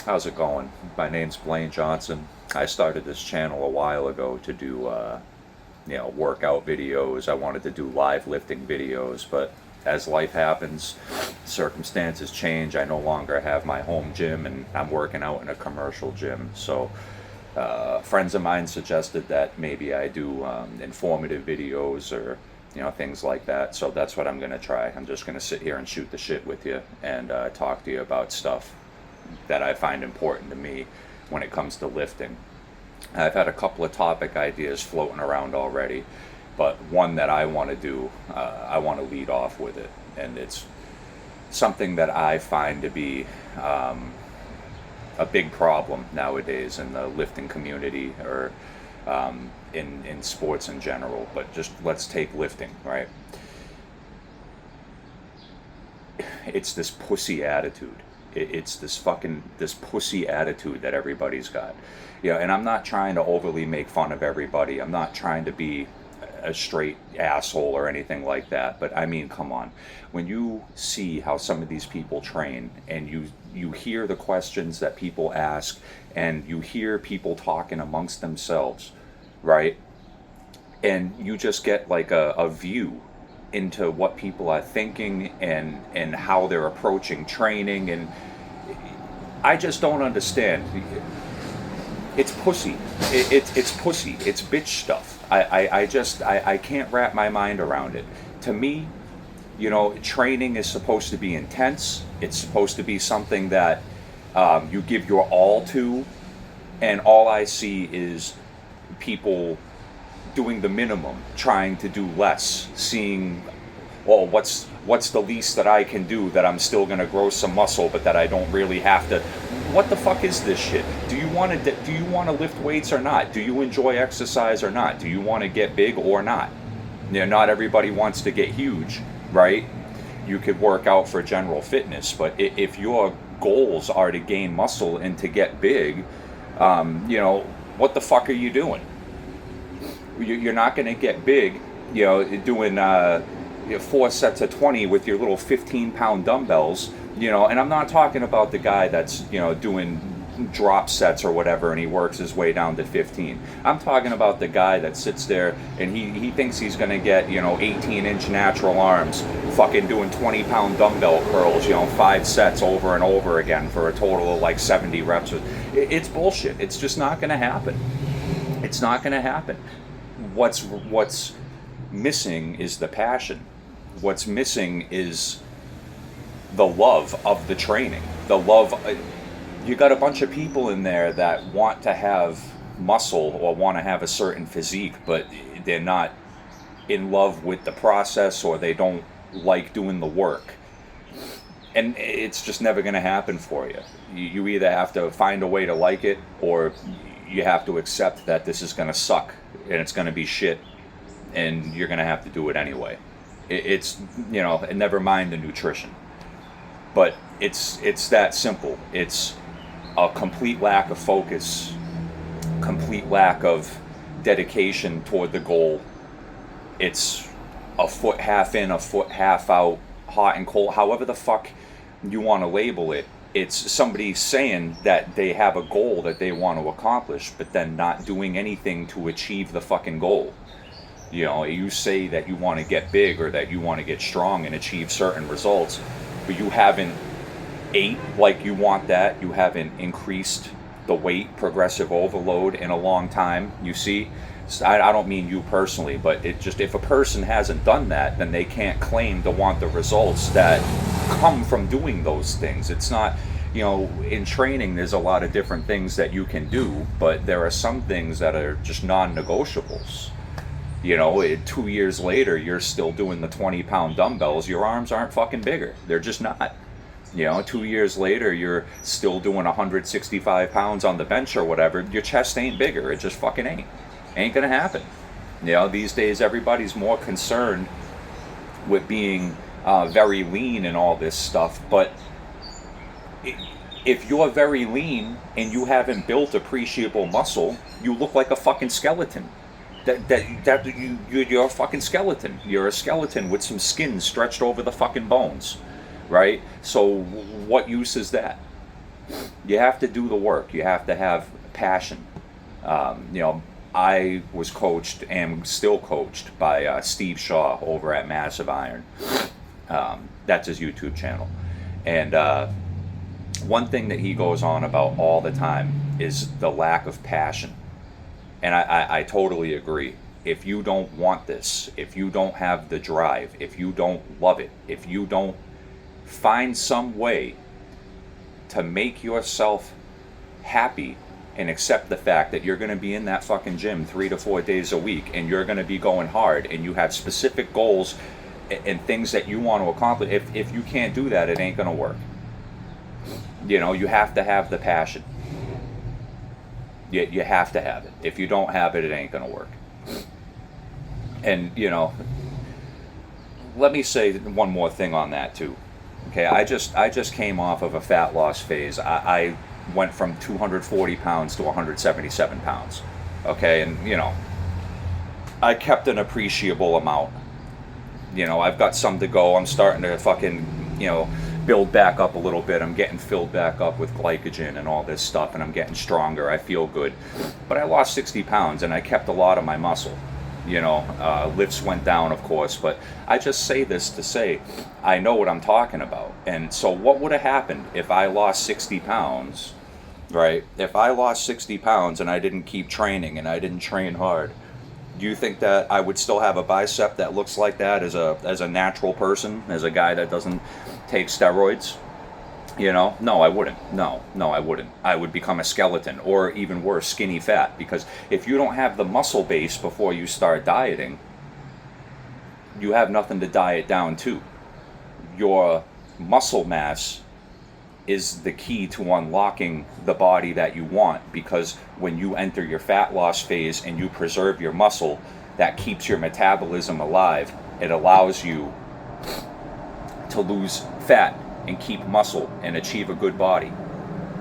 How's it going? My name's Blaine Johnson. I started this channel a while ago to do, workout videos. I wanted to do live lifting videos, but as life happens, circumstances change. I no longer have my home gym, and I'm working out in a commercial gym. So, friends of mine suggested that maybe I do informative videos or things like that. So that's what I'm gonna try. I'm just gonna sit here and shoot the shit with you and talk to you about stuff that I find important to me when it comes to lifting. I've had a couple of topic ideas floating around already, but one that I want to do, I want to lead off with it, and it's something that I find to be a big problem nowadays in the lifting community or in sports in general. But just let's take lifting, right? It's this pussy attitude. It's this pussy attitude that everybody's got. And I'm not trying to overly make fun of everybody. I'm not trying to be a straight asshole or anything like that. But I mean, come on. When you see how some of these people train and you hear the questions that people ask and you hear people talking amongst themselves, right? And you just get like a view into what people are thinking and how they're approaching training, and I just don't understand. It's pussy. It's pussy. It's bitch stuff. I can't wrap my mind around it. To me, training is supposed to be intense. It's supposed to be something that you give your all to, and all I see is people doing the minimum, trying to do less, seeing, well, what's the least that I can do that I'm still going to grow some muscle, but that I don't really have to. What the fuck is this shit? Do you want to lift weights or not? Do you enjoy exercise or not? Do you want to get big or not? Not everybody wants to get huge, right? You could work out for general fitness, but if your goals are to gain muscle and to get big, what the fuck are you doing? You're not going to get big, doing 4 sets of 20 with your little 15-pound dumbbells, and I'm not talking about the guy that's, doing drop sets or whatever and he works his way down to 15. I'm talking about the guy that sits there and he thinks he's going to get, 18-inch natural arms, fucking doing 20-pound dumbbell curls, 5 sets over and over again for a total of like 70 reps. It's bullshit. It's just not going to happen. It's not going to happen. What's missing is the passion. What's missing is the love of the training. The love. You got a bunch of people in there that want to have muscle or want to have a certain physique, but they're not in love with the process, or they don't like doing the work. And it's just never going to happen for you. You either have to find a way to like it, or you have to accept that this is going to suck and it's going to be shit, and you're going to have to do it anyway. It's and never mind the nutrition, but it's that simple. It's a complete lack of focus, complete lack of dedication toward the goal. It's a foot half in, a foot half out, hot and cold, however the fuck you want to label it. It's somebody saying that they have a goal that they want to accomplish, but then not doing anything to achieve the fucking goal. You say that you want to get big or that you want to get strong and achieve certain results, but you haven't ate like you want that. You haven't increased the weight, progressive overload in a long time. You see, I don't mean you personally, but it just, if a person hasn't done that, then they can't claim to want the results that come from doing those things. It's not, in training there's a lot of different things that you can do, but there are some things that are just non-negotiables. 2 years later you're still doing the 20-pound dumbbells, your arms aren't fucking bigger. They're just not. 2 years later you're still doing 165 pounds on the bench or whatever, your chest ain't bigger. It just fucking ain't gonna happen. These days everybody's more concerned with being very lean and all this stuff, but if you're very lean and you haven't built appreciable muscle, you look like a fucking skeleton. You're a fucking skeleton. You're a skeleton with some skin stretched over the fucking bones, right? So what use is that? You have to do the work. You have to have passion. You know, I was coached and still coached by Steve Shaw over at Massive Iron. That's his YouTube channel. And one thing that he goes on about all the time is the lack of passion. And I totally agree. If you don't want this, if you don't have the drive, if you don't love it, if you don't find some way to make yourself happy and accept the fact that you're going to be in that fucking gym 3 to 4 days a week and you're going to be going hard and you have specific goals and things that you want to accomplish, if you can't do that, it ain't going to work. You know, you have to have the passion. You have to have it. If you don't have it, it ain't going to work. And, you know, let me say one more thing on that too. Okay, I just came off of a fat loss phase. I went from 240 pounds to 177 pounds. Okay, and, you know, I kept an appreciable amount. You know, I've got some to go. I'm starting to fucking, you know, build back up a little bit. I'm getting filled back up with glycogen and all this stuff, and I'm getting stronger. I feel good. But I lost 60 pounds, and I kept a lot of my muscle. You know, lifts went down, of course, but I just say this to say I know what I'm talking about. And so what would have happened if I lost 60 pounds, right? If I lost 60 pounds and I didn't keep training and I didn't train hard, do you think that I would still have a bicep that looks like that as a natural person, as a guy that doesn't take steroids? You know, no, I wouldn't. No, I wouldn't. I would become a skeleton, or even worse, skinny fat. Because if you don't have the muscle base before you start dieting, you have nothing to diet down to. Your muscle mass is the key to unlocking the body that you want, because when you enter your fat loss phase and you preserve your muscle, that keeps your metabolism alive. It allows you to lose fat and keep muscle and achieve a good body.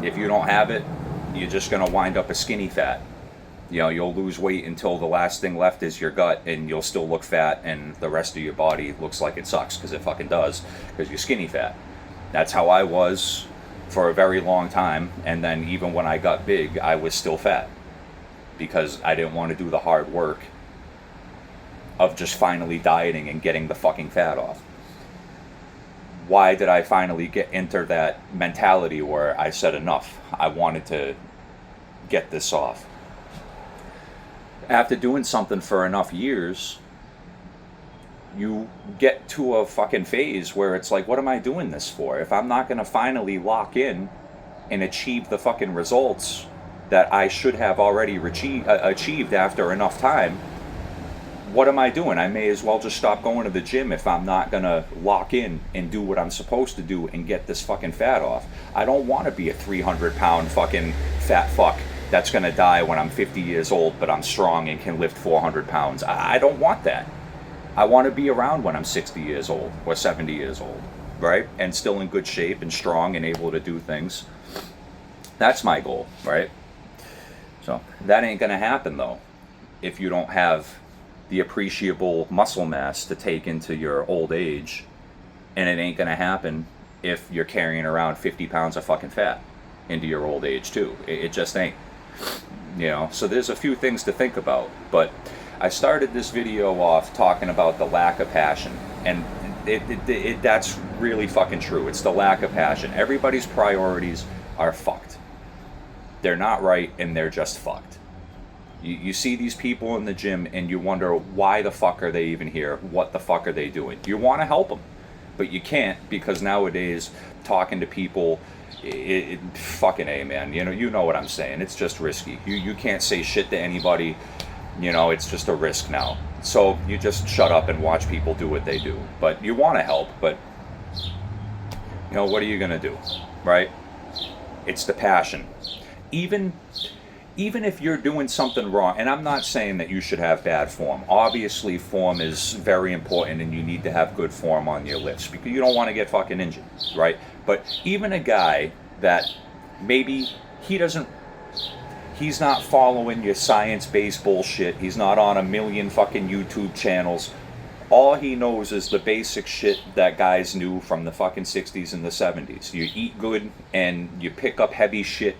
If you don't have it, you're just going to wind up a skinny fat. You know, you'll lose weight until the last thing left is your gut, and you'll still look fat, and the rest of your body looks like it sucks, because it fucking does, because you're skinny fat. That's how I was for a very long time, and then even when I got big, I was still fat, because I didn't want to do the hard work of just finally dieting and getting the fucking fat off. Why did I finally enter that mentality where I said enough? I wanted to get this off. After doing something for enough years, you get to a fucking phase where it's like, what am I doing this for? If I'm not going to finally lock in and achieve the fucking results that I should have already achieved after enough time, what am I doing? I may as well just stop going to the gym if I'm not going to lock in and do what I'm supposed to do and get this fucking fat off. I don't want to be a 300-pound fucking fat fuck that's going to die when I'm 50 years old, but I'm strong and can lift 400 pounds. I don't want that. I want to be around when I'm 60 years old or 70 years old, right? And still in good shape and strong and able to do things. That's my goal, right? So that ain't going to happen, though, if you don't have the appreciable muscle mass to take into your old age, and it ain't gonna happen if you're carrying around 50 pounds of fucking fat into your old age too. It just ain't. You know, so there's a few things to think about, but I started this video off talking about the lack of passion, and that's really fucking true. It's the lack of passion. Everybody's priorities are fucked. They're not right, and they're just fucked. You see these people in the gym and you wonder, why the fuck are they even here? What the fuck are they doing? You want to help them, but you can't, because nowadays talking to people, fucking A, man. You know what I'm saying. It's just risky. You can't say shit to anybody. You know, it's just a risk now. So you just shut up and watch people do what they do. But you want to help, but you know, what are you gonna do, right? It's the passion. Even if you're doing something wrong, and I'm not saying that you should have bad form. Obviously, form is very important, and you need to have good form on your lifts, because you don't want to get fucking injured, right? But even a guy that maybe he's not following your science-based bullshit, he's not on a million fucking YouTube channels, All he knows is the basic shit that guys knew from the fucking 60s and the 70s. You eat good and you pick up heavy shit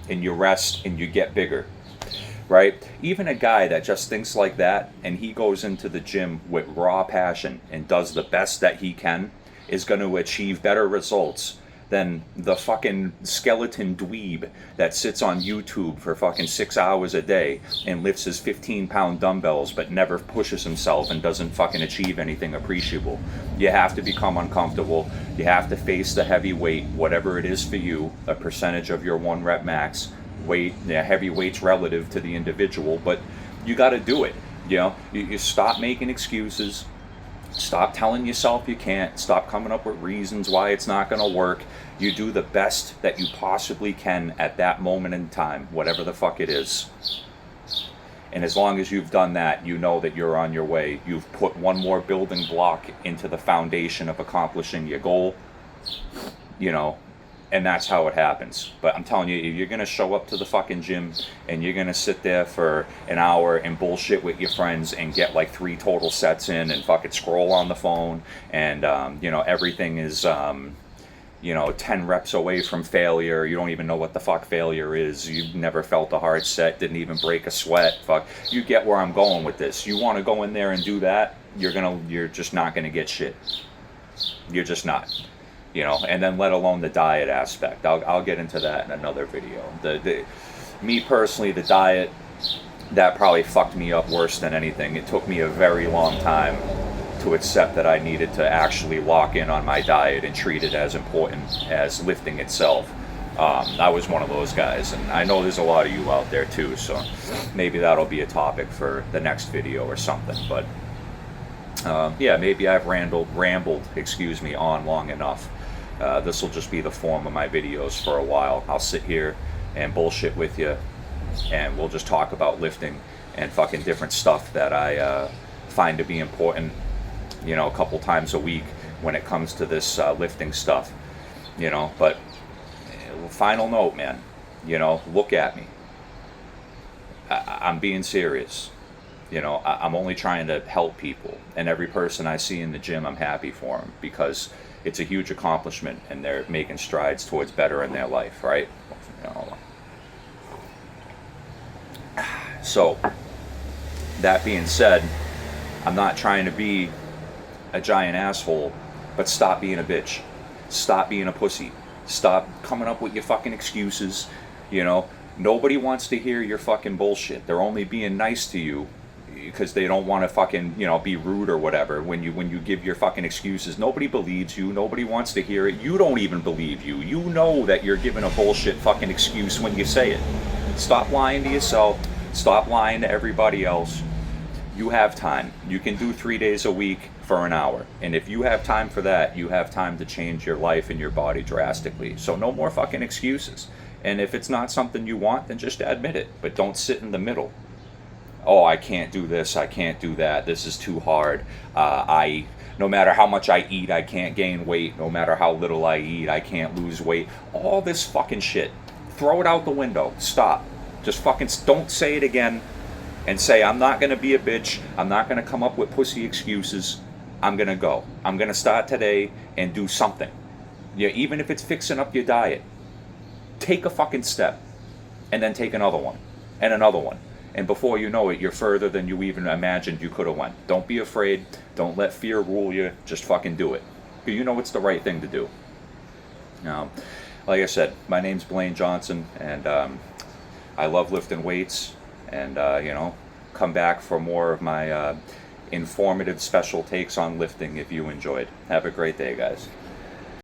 and you rest and you get bigger, right? Even a guy that just thinks like that and he goes into the gym with raw passion and does the best that he can is going to achieve better results than the fucking skeleton dweeb that sits on YouTube for fucking 6 hours a day and lifts his 15-pound dumbbells but never pushes himself and doesn't fucking achieve anything appreciable. You have to become uncomfortable. You have to face the heavy weight, whatever it is for you, a percentage of your 1 rep max weight. Yeah, heavy weight's relative to the individual, but you got to do it. You know, you stop making excuses. Stop telling yourself you can't. Stop coming up with reasons why it's not going to work. You do the best that you possibly can at that moment in time, whatever the fuck it is. And as long as you've done that, you know that you're on your way. You've put one more building block into the foundation of accomplishing your goal, you know, and that's how it happens. But I'm telling you, if you're going to show up to the fucking gym and you're going to sit there for an hour and bullshit with your friends and get like 3 total sets in and fucking scroll on the phone and, you know, everything is, you know, 10 reps away from failure. You don't even know what the fuck failure is. You've never felt a hard set, didn't even break a sweat. Fuck, you get where I'm going with this. You want to go in there and do that, you're just not going to get shit. You're just not. You know, and then let alone the diet aspect. I'll get into that in another video. Me personally, the diet, that probably fucked me up worse than anything. It took me a very long time to accept that I needed to actually lock in on my diet and treat it as important as lifting itself. I was one of those guys, and I know there's a lot of you out there too, so maybe that'll be a topic for the next video or something. But yeah, maybe I've rambled, on long enough. This will just be the form of my videos for a while. I'll sit here and bullshit with you, and we'll just talk about lifting and fucking different stuff that I find to be important, you know, a couple times a week when it comes to this lifting stuff, you know. But final note, man, you know, look at me. I'm being serious. You know, I'm only trying to help people, and every person I see in the gym, I'm happy for them because it's a huge accomplishment and they're making strides towards better in their life, right? You know. So, that being said, I'm not trying to be a giant asshole, but stop being a bitch. Stop being a pussy. Stop coming up with your fucking excuses. You know, nobody wants to hear your fucking bullshit. They're only being nice to you because they don't want to fucking, you know, be rude or whatever. When you give your fucking excuses, nobody believes you. Nobody wants to hear it. You don't even believe you. You know that you're giving a bullshit fucking excuse when you say it. Stop lying to yourself. Stop lying to everybody else. You have time. You can do 3 days a week for an hour. And if you have time for that, you have time to change your life and your body drastically. So no more fucking excuses. And if it's not something you want, then just admit it. But don't sit in the middle. Oh, I can't do this, I can't do that, this is too hard. No matter how much I eat, I can't gain weight. No matter how little I eat, I can't lose weight. All this fucking shit. Throw it out the window. Stop. Just fucking don't say it again. And say, I'm not going to be a bitch. I'm not going to come up with pussy excuses. I'm going to go. I'm going to start today and do something. Yeah, even if it's fixing up your diet. Take a fucking step. And then take another one. And another one. And before you know it, you're further than you even imagined you could have went. Don't be afraid. Don't let fear rule you. Just fucking do it. Because you know it's the right thing to do. Now, like I said, my name's Blaine Johnson, and I love lifting weights. And, you know, come back for more of my informative special takes on lifting if you enjoyed. Have a great day, guys.